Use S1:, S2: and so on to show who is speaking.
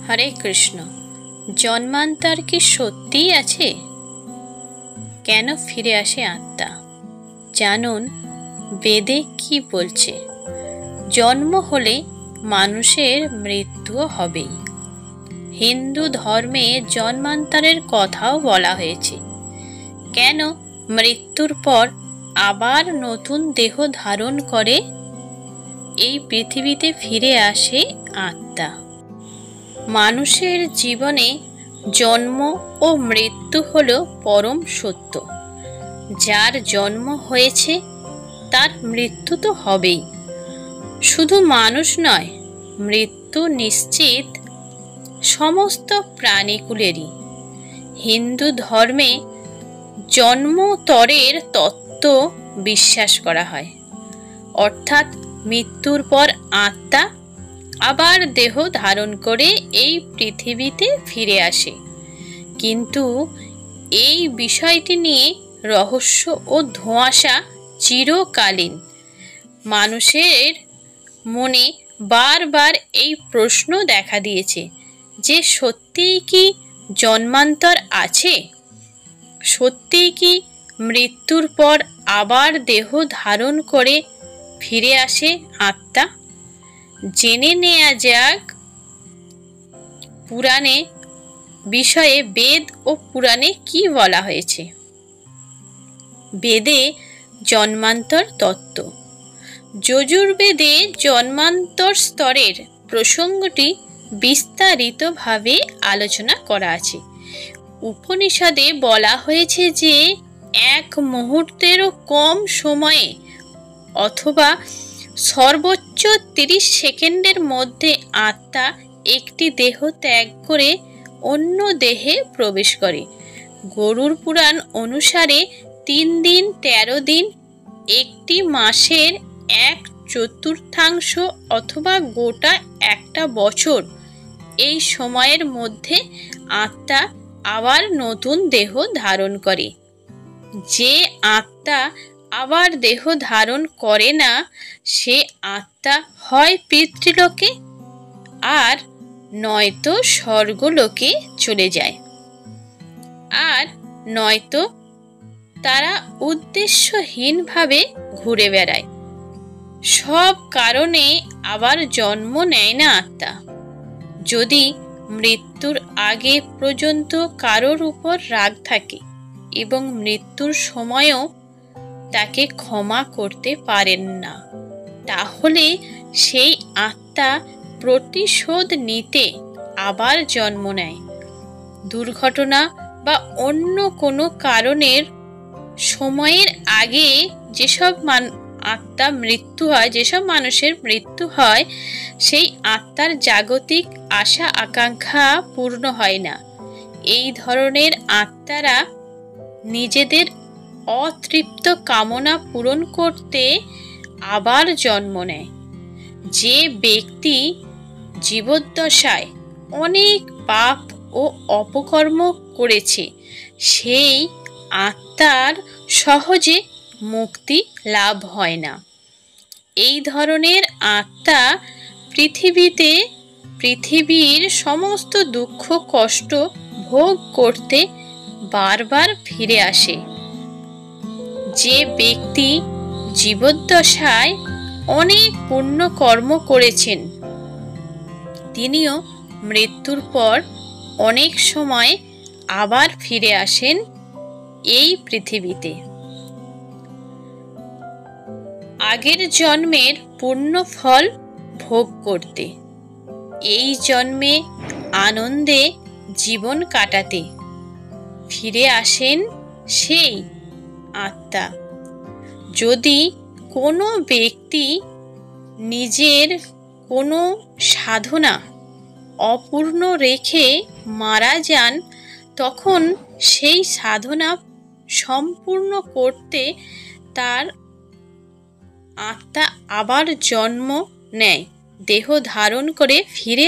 S1: হরে কৃষ্ণ। জন্মান্তর কি সত্যিই আছে? কেন ফিরে আসে আত্মা? জানুন বেদে কি বলছে। জন্ম হলে মানুষের মৃত্যুও হবেই। হিন্দু ধর্মে জন্মান্তরের কথাও বলা হয়েছে। কেন মৃত্যুর পর আবার নতুন দেহ ধারণ করে এই পৃথিবীতে ফিরে আসে আত্মা। মানুষের জীবনে জন্ম ও মৃত্যু হলো পরম সত্য। যার জন্ম হয়েছে তার মৃত্যু তো হবেই। শুধু মানুষ নয়, মৃত্যু নিশ্চিত সমস্ত প্রাণীকুলেরই। হিন্দু ধর্মে জন্মোত্তরের তত্ত্ব বিশ্বাস করা হয়, অর্থাৎ মৃত্যুর পর আত্মা আবার দেহ ধারণ করে এই পৃথিবীতে ফিরে আসে। কিন্তু এই বিষয়টি নিয়ে রহস্য ও ধোঁয়াশা চিরকালীন। মানুষের মনে বারবার এই প্রশ্ন দেখা দিয়েছে যে সত্যিই কি জন্মান্তর আছে? সত্যিই কি মৃত্যুর পর আবার দেহ ধারণ করে ফিরে আসে আত্মা? জেনে নেওয়া যাক পুরাণে বিষয়ে বেদ ও পুরাণে কি বলা হয়েছে। বেদে জন্মান্তর তত্ত্ব। যজুর্বেদে জন্মান্তর স্তরের প্রসঙ্গটি বিস্তারিতভাবে আলোচনা করা আছে। উপনিষদে বলা হয়েছে যে এক মুহূর্তেরও কম সময়ে অথবা সর্বোচ্চ 30 সেকেন্ডের মধ্যে আত্মা একটি দেহ ত্যাগ করে অন্য দেহে প্রবেশ করে। গরুড় পুরাণ অনুসারে 3 দিন 13 দিন, একটি মাসের 1/4 অথবা গোটা একটা বছর, এই সময়ের মধ্যে আত্মা আবার নতুন দেহ ধারণ করে। যে আত্মা আবার দেহ ধারণ করে না, সে আত্মা হয় পিতৃলোকে আর নয়তো স্বর্গলোকে চলে যায়, আর নয়তো তারা উদ্দেশ্যহীনভাবে ঘুরে বেড়ায়। সব কারণে আবার জন্ম নেয় না আত্মা। যদি মৃত্যুর আগে পর্যন্ত কারোর উপর রাগ থাকে এবং মৃত্যুর সময়ও তাকে ক্ষমা করতে পারেন না, তাহলে সেই আত্মা প্রতিশোধ নিতে আবার জন্ম নেয়। দুর্ঘটনা বা অন্য কোনো কারণের সময়ের আগে যেসব আত্মা মৃত্যু হয়, যেসব মানুষের মৃত্যু হয়, সেই আত্মার জাগতিক আশা আকাঙ্ক্ষা পূর্ণ হয় না। এই ধরনের আত্মারা নিজেদের অতৃপ্ত কামনা পূরণ করতে আবার জন্ম নেয়। যে ব্যক্তি জীবদ্দশায় অনেক পাপ ও অপকর্ম করেছে, সেই আত্মার সহজে মুক্তি লাভ হয় না। এই ধরনের আত্মা পৃথিবীর সমস্ত দুঃখ কষ্ট ভোগ করতে বারবার ফিরে আসে। যে ব্যক্তি জীবদ্দশায় অনেক পুণ্য কর্ম করেছেন, তিনিও মৃত্যুর পর অনেক সময় আবার ফিরে আসেন এই পৃথিবীতে। আগের জন্মের পুণ্য ফল ভোগ করতে, এই জন্মে আনন্দে জীবন কাটাতে ফিরে আসেন সেই আত্মা। যদি কোনো ব্যক্তি নিজের কোনো সাধনা অপূর্ণ রেখে মারা যান, তখন সেই সাধনা সম্পূর্ণ করতে তার আত্মা আবার জন্ম নেয়, দেহ ধারণ করে ফিরে